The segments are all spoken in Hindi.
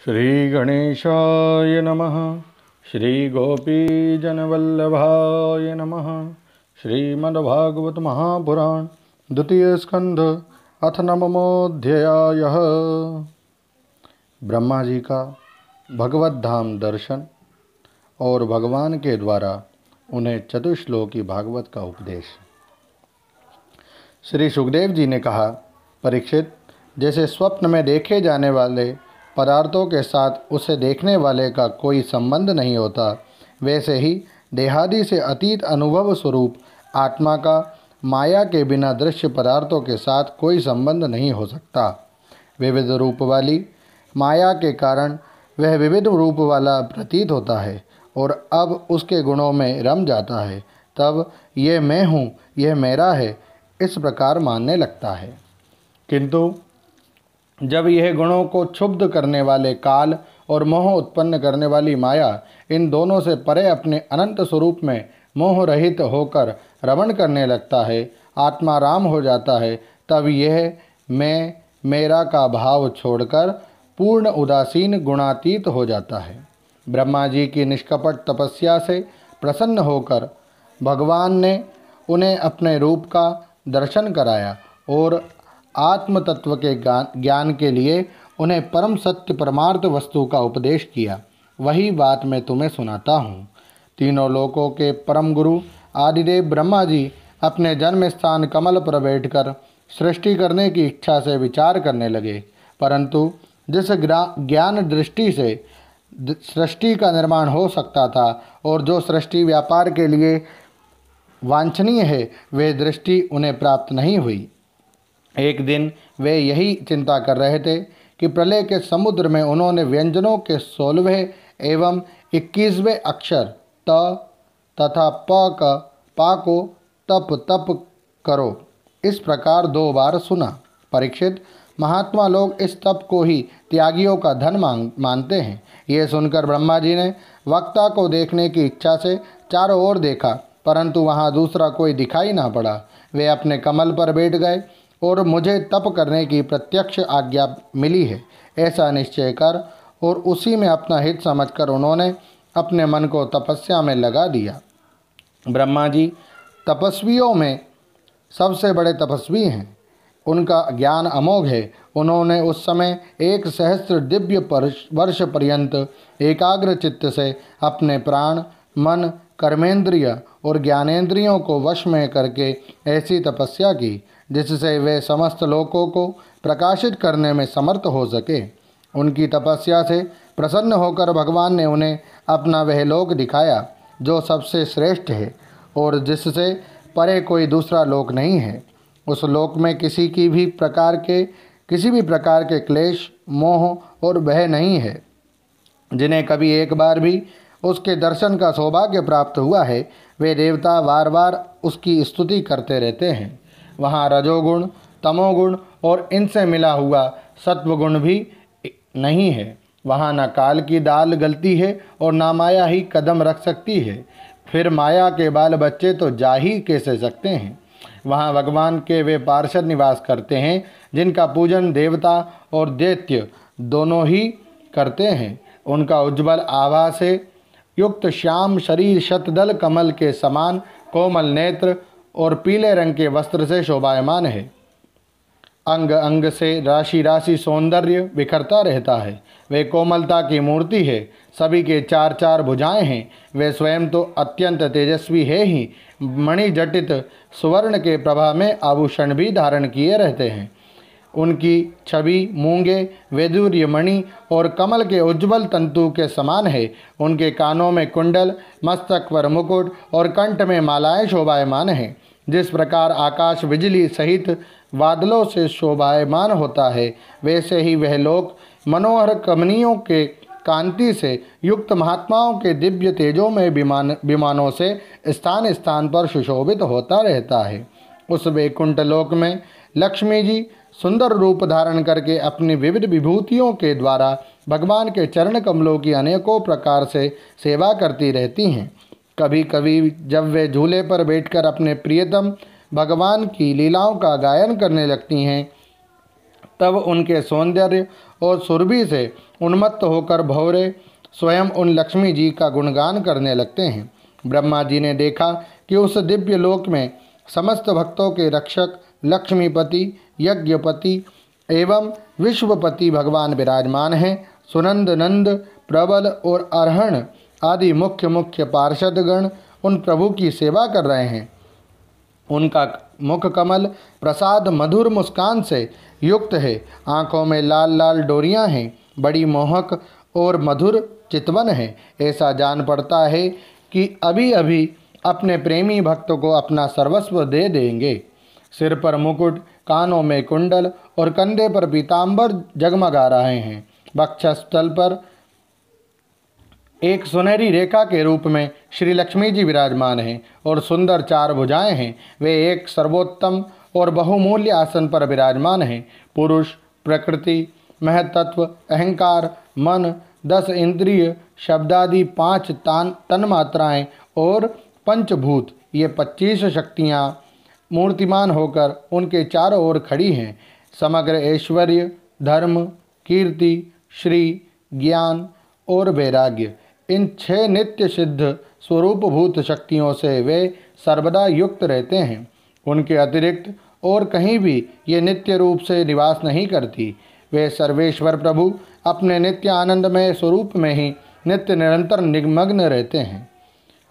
श्री गणेशाय नमः। श्री गोपीजनवल्लभाय नमः। श्रीमद्भागवत महापुराण द्वितीय स्कंध अथ नवमोऽध्यायः। ब्रह्मा जी का भगवत धाम दर्शन और भगवान के द्वारा उन्हें चतुश्लोकी भागवत का उपदेश। श्री सुखदेव जी ने कहा, परीक्षित, जैसे स्वप्न में देखे जाने वाले पदार्थों के साथ उसे देखने वाले का कोई संबंध नहीं होता, वैसे ही देहादि से अतीत अनुभव स्वरूप आत्मा का माया के बिना दृश्य पदार्थों के साथ कोई संबंध नहीं हो सकता। विविध रूप वाली माया के कारण वह विविध रूप वाला प्रतीत होता है और अब उसके गुणों में रम जाता है, तब ये मैं हूँ, यह मेरा है, इस प्रकार मानने लगता है। किंतु जब यह गुणों को क्षुब्ध करने वाले काल और मोह उत्पन्न करने वाली माया इन दोनों से परे अपने अनंत स्वरूप में मोह रहित होकर रमण करने लगता है, आत्मा राम हो जाता है, तब यह मैं मेरा का भाव छोड़कर पूर्ण उदासीन गुणातीत हो जाता है। ब्रह्मा जी की निष्कपट तपस्या से प्रसन्न होकर भगवान ने उन्हें अपने रूप का दर्शन कराया और आत्म तत्व के ज्ञान के लिए उन्हें परम सत्य परमार्थ वस्तु का उपदेश किया। वही बात मैं तुम्हें सुनाता हूँ। तीनों लोकों के परम गुरु आदिदेव ब्रह्मा जी अपने जन्म स्थान कमल पर बैठकर सृष्टि करने की इच्छा से विचार करने लगे, परंतु जिस ज्ञान दृष्टि से सृष्टि का निर्माण हो सकता था और जो सृष्टि व्यापार के लिए वांछनीय है, वह दृष्टि उन्हें प्राप्त नहीं हुई। एक दिन वे यही चिंता कर रहे थे कि प्रलय के समुद्र में उन्होंने व्यंजनों के 16वें एवं 21वें अक्षर त तथा पा को तप तप करो इस प्रकार 2 बार सुना। परीक्षित, महात्मा लोग इस तप को ही त्यागियों का धन मानते हैं। ये सुनकर ब्रह्मा जी ने वक्ता को देखने की इच्छा से चारों ओर देखा, परंतु वहाँ दूसरा कोई दिखाई ना पड़ा। वे अपने कमल पर बैठ गए और मुझे तप करने की प्रत्यक्ष आज्ञा मिली है, ऐसा निश्चय कर और उसी में अपना हित समझकर उन्होंने अपने मन को तपस्या में लगा दिया। ब्रह्मा जी तपस्वियों में सबसे बड़े तपस्वी हैं, उनका ज्ञान अमोघ है। उन्होंने उस समय 1 सहस्त्र दिव्य वर्ष पर्यंत एकाग्र चित्त से अपने प्राण, मन, कर्मेंद्रिय और ज्ञानेंद्रियों को वश में करके ऐसी तपस्या की जिससे वे समस्त लोकों को प्रकाशित करने में समर्थ हो सके। उनकी तपस्या से प्रसन्न होकर भगवान ने उन्हें अपना वह लोक दिखाया जो सबसे श्रेष्ठ है और जिससे परे कोई दूसरा लोक नहीं है। उस लोक में किसी भी प्रकार के क्लेश, मोह और भय नहीं है। जिन्हें कभी एक बार भी उसके दर्शन का सौभाग्य प्राप्त हुआ है, वे देवता बार बार उसकी स्तुति करते रहते हैं। वहाँ रजोगुण, तमोगुण और इनसे मिला हुआ सत्वगुण भी नहीं है। वहाँ न काल की दाल गलती है और न माया ही कदम रख सकती है। फिर माया के बाल बच्चे तो जा ही कैसे सकते हैं। वहाँ भगवान के वे पार्षद निवास करते हैं जिनका पूजन देवता और दैत्य दोनों ही करते हैं। उनका उज्ज्वल आभा से युक्त श्याम शरीर शतदल कमल के समान कोमल नेत्र और पीले रंग के वस्त्र से शोभायमान है। अंग अंग से राशि राशि सौंदर्य बिखरता रहता है। वे कोमलता की मूर्ति है। सभी के 4 भुजाएं हैं। वे स्वयं तो अत्यंत तेजस्वी है ही, मणि जटित सुवर्ण के प्रभा में आभूषण भी धारण किए रहते हैं। उनकी छवि मूंगे, वैदूर्य मणि और कमल के उज्ज्वल तंतु के समान है। उनके कानों में कुंडल, मस्तक पर मुकुट और कंठ में मालाएं शोभायमान हैं। जिस प्रकार आकाश बिजली सहित बादलों से शोभायमान होता है, वैसे ही वह लोक मनोहर कमनियों के कांति से युक्त महात्माओं के दिव्य तेजों में विमानों से स्थान स्थान पर सुशोभित होता रहता है। उस वैकुंठ लोक में लक्ष्मी जी सुंदर रूप धारण करके अपनी विविध विभूतियों के द्वारा भगवान के चरण कमलों की अनेकों प्रकार से सेवा करती रहती हैं। कभी कभी जब वे झूले पर बैठकर अपने प्रियतम भगवान की लीलाओं का गायन करने लगती हैं, तब उनके सौंदर्य और सुरभि से उन्मत्त होकर भौरे स्वयं उन लक्ष्मी जी का गुणगान करने लगते हैं। ब्रह्मा जी ने देखा कि उस दिव्य लोक में समस्त भक्तों के रक्षक लक्ष्मीपति, यज्ञपति एवं विश्वपति भगवान विराजमान हैं। सुनंद नंद, प्रबल और अरहण आदि मुख्य मुख्य पार्षदगण उन प्रभु की सेवा कर रहे हैं। उनका मुख कमल प्रसाद मधुर मुस्कान से युक्त है। आँखों में लाल लाल डोरियां हैं। बड़ी मोहक और मधुर चितवन है। ऐसा जान पड़ता है कि अभी अभी अपने प्रेमी भक्त को अपना सर्वस्व दे देंगे। सिर पर मुकुट, कानों में कुंडल और कंधे पर पीताम्बर जगमगा रहे हैं। वक्षस्थल पर एक सुनहरी रेखा के रूप में श्री लक्ष्मी जी विराजमान हैं और सुंदर 4 भुजाएं हैं। वे एक सर्वोत्तम और बहुमूल्य आसन पर विराजमान हैं। पुरुष, प्रकृति, महतत्व, अहंकार, मन, 10 इंद्रिय, शब्दादि 5 तन्मात्राएं और पंचभूत, ये 25 शक्तियाँ मूर्तिमान होकर उनके चारों ओर खड़ी हैं। समग्र ऐश्वर्य, धर्म, कीर्ति, श्री, ज्ञान और वैराग्य, इन 6 नित्य सिद्ध स्वरूपभूत शक्तियों से वे सर्वदा युक्त रहते हैं। उनके अतिरिक्त और कहीं भी ये नित्य रूप से निवास नहीं करती। वे सर्वेश्वर प्रभु अपने नित्य आनंदमय स्वरूप में ही नित्य निरंतर निमग्न रहते हैं।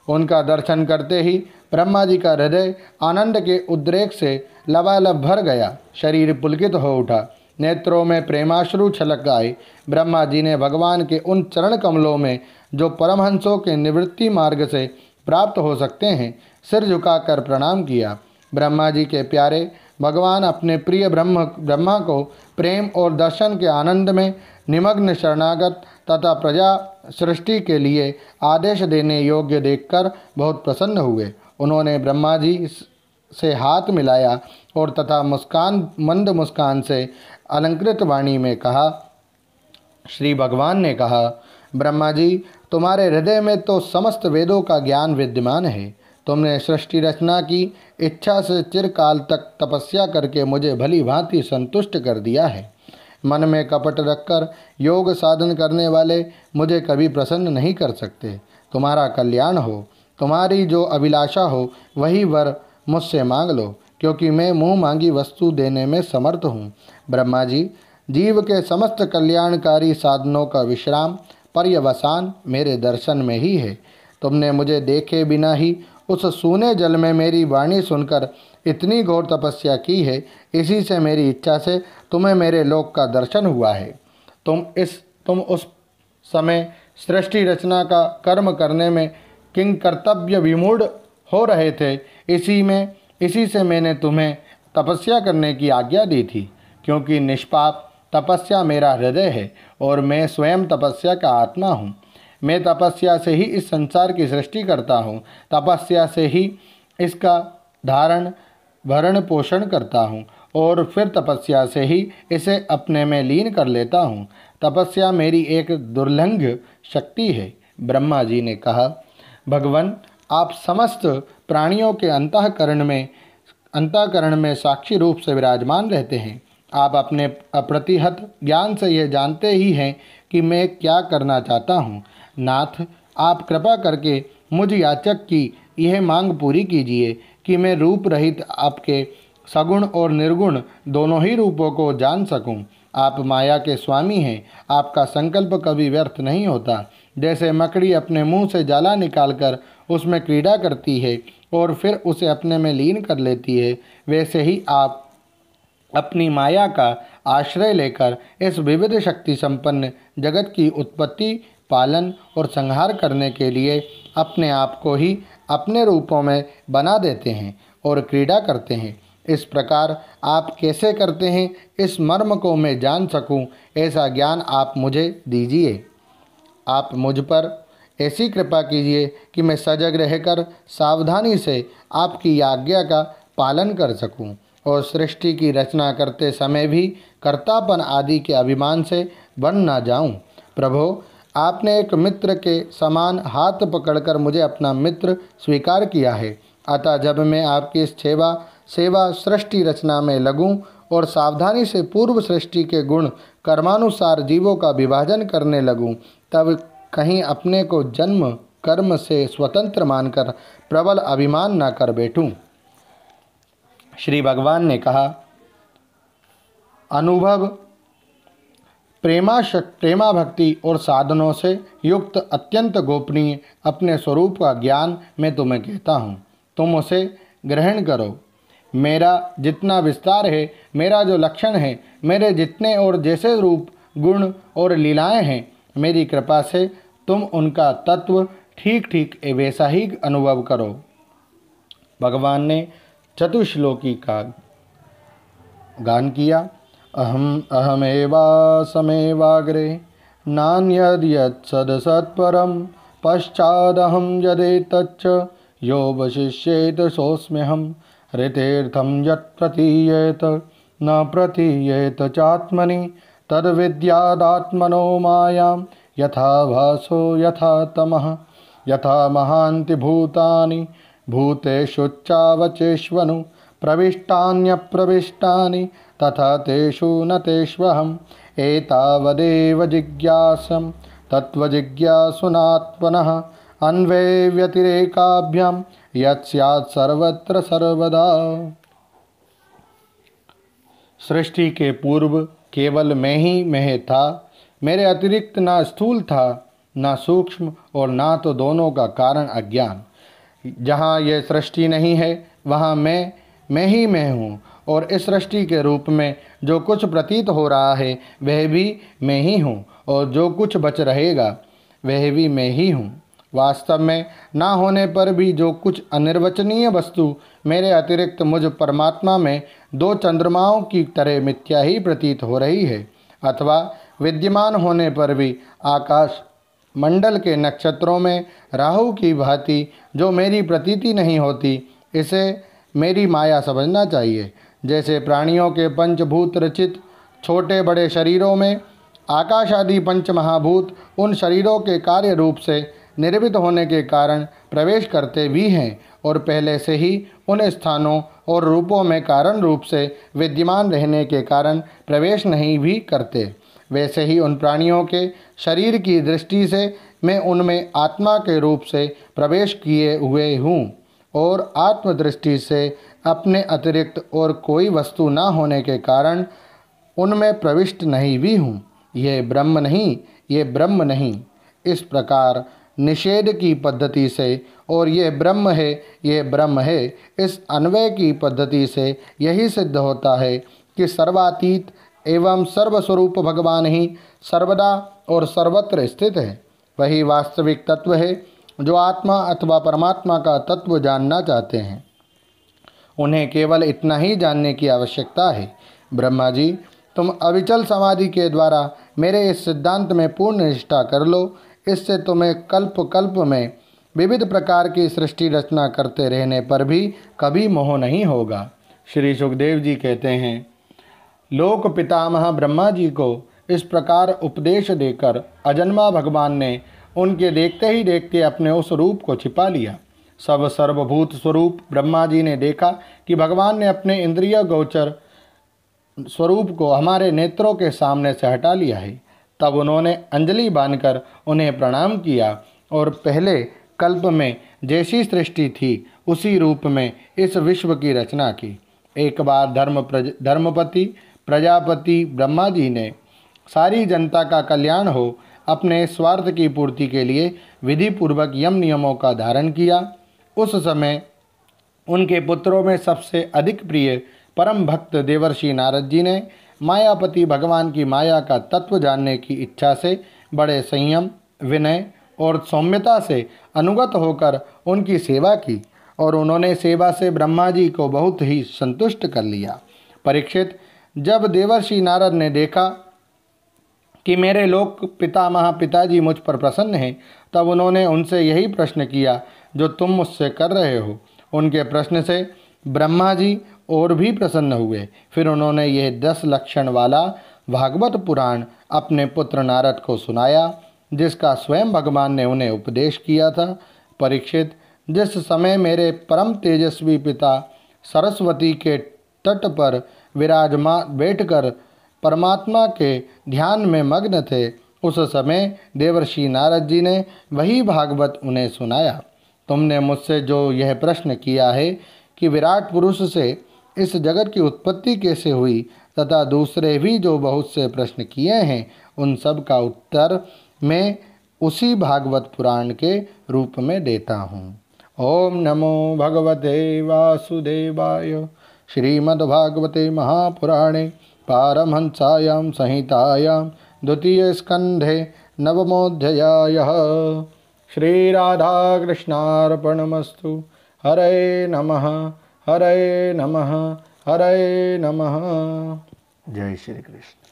उनका दर्शन करते ही ब्रह्मा जी का हृदय आनंद के उद्रेक से लबालब भर गया। शरीर पुलकित हो उठा। नेत्रों में प्रेमाश्रु छलक आए। ब्रह्मा जी ने भगवान के उन चरण कमलों में जो परमहंसों के निवृत्ति मार्ग से प्राप्त हो सकते हैं, सिर झुकाकर प्रणाम किया। ब्रह्मा जी के प्यारे भगवान अपने प्रिय ब्रह्मा को प्रेम और दर्शन के आनंद में निमग्न शरणागत तथा प्रजा सृष्टि के लिए आदेश देने योग्य देखकर बहुत प्रसन्न हुए। उन्होंने ब्रह्मा जी से हाथ मिलाया और तथा मंद मुस्कान से अलंकृत वाणी में कहा। श्री भगवान ने कहा, ब्रह्मा जी, तुम्हारे हृदय में तो समस्त वेदों का ज्ञान विद्यमान है। तुमने सृष्टि रचना की इच्छा से चिरकाल तक तपस्या करके मुझे भली भांति संतुष्ट कर दिया है। मन में कपट रखकर योग साधन करने वाले मुझे कभी प्रसन्न नहीं कर सकते। तुम्हारा कल्याण हो, तुम्हारी जो अभिलाषा हो वही वर मुझसे मांग लो, क्योंकि मैं मुँह मांगी वस्तु देने में समर्थ हूँ। ब्रह्मा जी, जीव के समस्त कल्याणकारी साधनों का विश्राम पर्यवसान मेरे दर्शन में ही है। तुमने मुझे देखे बिना ही उस सूने जल में मेरी वाणी सुनकर इतनी घोर तपस्या की है। इसी से मेरी इच्छा से तुम्हें मेरे लोक का दर्शन हुआ है। तुम उस समय सृष्टि रचना का कर्म करने में किंग कर्तव्य विमूढ़ हो रहे थे। इसी से मैंने तुम्हें तपस्या करने की आज्ञा दी थी, क्योंकि निष्पाप तपस्या मेरा हृदय है और मैं स्वयं तपस्या का आत्मा हूँ। मैं तपस्या से ही इस संसार की सृष्टि करता हूँ। तपस्या से ही इसका धारण भरण पोषण करता हूँ और फिर तपस्या से ही इसे अपने में लीन कर लेता हूँ। तपस्या मेरी एक दुर्लंघ शक्ति है। ब्रह्मा जी ने कहा, भगवान, आप समस्त प्राणियों के अंतःकरण में साक्षी रूप से विराजमान रहते हैं। आप अपने अप्रतिहत ज्ञान से यह जानते ही हैं कि मैं क्या करना चाहता हूँ। नाथ, आप कृपा करके मुझ याचक की यह मांग पूरी कीजिए कि मैं रूप रहित आपके सगुण और निर्गुण दोनों ही रूपों को जान सकूं। आप माया के स्वामी हैं। आपका संकल्प कभी व्यर्थ नहीं होता। जैसे मकड़ी अपने मुंह से जाला निकालकर उसमें क्रीड़ा करती है और फिर उसे अपने में लीन कर लेती है, वैसे ही आप अपनी माया का आश्रय लेकर इस विविध शक्ति संपन्न जगत की उत्पत्ति, पालन और संहार करने के लिए अपने आप को ही अपने रूपों में बना देते हैं और क्रीड़ा करते हैं। इस प्रकार आप कैसे करते हैं, इस मर्म को मैं जान सकूं, ऐसा ज्ञान आप मुझे दीजिए। आप मुझ पर ऐसी कृपा कीजिए कि मैं सजग रहकर सावधानी से आपकी आज्ञा का पालन कर सकूं और सृष्टि की रचना करते समय भी कर्तापन आदि के अभिमान से बन ना जाऊं। प्रभो, आपने एक मित्र के समान हाथ पकड़कर मुझे अपना मित्र स्वीकार किया है। अतः जब मैं आपकी इस सेवा सृष्टि रचना में लगूं और सावधानी से पूर्व सृष्टि के गुण कर्मानुसार जीवों का विभाजन करने लगूं, तब कहीं अपने को जन्म कर्म से स्वतंत्र मानकर प्रबल अभिमान न कर बैठूं। श्री भगवान ने कहा, अनुभव, प्रेमा भक्ति और साधनों से युक्त अत्यंत गोपनीय अपने स्वरूप का ज्ञान मैं तुम्हें कहता हूँ, तुम उसे ग्रहण करो। मेरा जितना विस्तार है, मेरा जो लक्षण है, मेरे जितने और जैसे रूप गुण और लीलाएं हैं, मेरी कृपा से तुम उनका तत्व ठीक ठीक वैसा ही अनुभव करो। भगवान ने चतुश्लोकी का गान किया। अहम अहमेवासमेवाग्रे नान्यद्यत्सदसत्परं पश्चादहं यदेतच्च योऽवशिष्येत सोऽस्म्यहम् ऋतेर्थं यत् प्रतीयेत न प्रतीयेत चात्मनि तद्विद्यादात्मनो मायां यथा भासो यथा तमः यथा महान्ति भूतानि भूतेषुच्चावचेष्वनु प्रविष्टान्यप्रविष्टानि तथा तेषु न तेष्वहम् एतावदेव जिज्ञासं तत्त्वजिज्ञासुनात्मनः अन्वे व्यतिरेकाभ्यां यत् स्यात् सर्वत्र सर्वदा। सृष्टि के पूर्व केवल मैं ही मैं था, मेरे अतिरिक्त ना स्थूल था ना सूक्ष्म और ना तो दोनों का कारण अज्ञान। जहाँ यह सृष्टि नहीं है वहाँ मैं ही मैं हूँ, और इस सृष्टि के रूप में जो कुछ प्रतीत हो रहा है वह भी मैं ही हूँ, और जो कुछ बच रहेगा वह भी मैं ही हूँ। वास्तव में ना होने पर भी जो कुछ अनिर्वचनीय वस्तु मेरे अतिरिक्त मुझ परमात्मा में दो चंद्रमाओं की तरह मिथ्या ही प्रतीत हो रही है, अथवा विद्यमान होने पर भी आकाश मंडल के नक्षत्रों में राहु की भांति जो मेरी प्रतीति नहीं होती, इसे मेरी माया समझना चाहिए। जैसे प्राणियों के पंचभूत रचित छोटे बड़े शरीरों में आकाश आदि पंच महाभूत उन शरीरों के कार्य रूप से निर्मित होने के कारण प्रवेश करते भी हैं, और पहले से ही उन स्थानों और रूपों में कारण रूप से विद्यमान रहने के कारण प्रवेश नहीं भी करते, वैसे ही उन प्राणियों के शरीर की दृष्टि से मैं उनमें आत्मा के रूप से प्रवेश किए हुए हूँ, और आत्मदृष्टि से अपने अतिरिक्त और कोई वस्तु न होने के कारण उनमें प्रविष्ट नहीं भी हूँ। यह ब्रह्म नहीं, ये ब्रह्म नहीं, इस प्रकार निषेध की पद्धति से और ये ब्रह्म है, ये ब्रह्म है, इस अन्वय की पद्धति से यही सिद्ध होता है कि सर्वातीत एवं सर्वस्वरूप भगवान ही सर्वदा और सर्वत्र स्थित है। वही वास्तविक तत्व है जो आत्मा अथवा परमात्मा का तत्व जानना चाहते हैं। उन्हें केवल इतना ही जानने की आवश्यकता है। ब्रह्मा जी, तुम अविचल समाधि के द्वारा मेरे इस सिद्धांत में पूर्ण निष्ठा कर लो, इससे तुम्हें कल्प कल्प में विविध प्रकार की सृष्टि रचना करते रहने पर भी कभी मोह नहीं होगा। श्री सुखदेव जी कहते हैं, लोक पितामह ब्रह्मा जी को इस प्रकार उपदेश देकर अजन्मा भगवान ने उनके देखते ही देखते अपने उस रूप को छिपा लिया। सब सर्वभूत स्वरूप ब्रह्मा जी ने देखा कि भगवान ने अपने इंद्रिय गोचर स्वरूप को हमारे नेत्रों के सामने से हटा लिया है। तब उन्होंने अंजलि बांधकर उन्हें प्रणाम किया और पहले कल्प में जैसी सृष्टि थी उसी रूप में इस विश्व की रचना की। एक बार धर्मपति प्रजापति ब्रह्मा जी ने सारी जनता का कल्याण हो अपने स्वार्थ की पूर्ति के लिए विधि पूर्वक यम नियमों का धारण किया। उस समय उनके पुत्रों में सबसे अधिक प्रिय परम भक्त देवर्षि नारद जी ने मायापति भगवान की माया का तत्व जानने की इच्छा से बड़े संयम, विनय और सौम्यता से अनुगत होकर उनकी सेवा की, और उन्होंने सेवा से ब्रह्मा जी को बहुत ही संतुष्ट कर लिया। परीक्षित, जब देवर्षि नारद ने देखा कि मेरे लोक पितामह पिताजी मुझ पर प्रसन्न हैं, तब उन्होंने उनसे यही प्रश्न किया जो तुम मुझसे कर रहे हो। उनके प्रश्न से ब्रह्मा जी और भी प्रसन्न हुए। फिर उन्होंने यह 10 लक्षण वाला भागवत पुराण अपने पुत्र नारद को सुनाया, जिसका स्वयं भगवान ने उन्हें उपदेश किया था। परीक्षित, जिस समय मेरे परम तेजस्वी पिता सरस्वती के तट पर विराजमान बैठकर परमात्मा के ध्यान में मग्न थे, उस समय देवर्षि नारद जी ने वही भागवत उन्हें सुनाया। तुमने मुझसे जो यह प्रश्न किया है कि विराट पुरुष से इस जगत की उत्पत्ति कैसे हुई, तथा दूसरे भी जो बहुत से प्रश्न किए हैं, उन सब का उत्तर मैं उसी भागवत पुराण के रूप में देता हूँ। ओम नमो भगवते वासुदेवाय। श्रीमद्भागवते महापुराणे पारमहंस्यां संहितायां द्वितीय स्कंधे नवमोऽध्यायः। श्रीराधाकृष्णार्पणमस्तु। हरे नमः, हरे नमः, हरे नमः। जय श्री कृष्ण।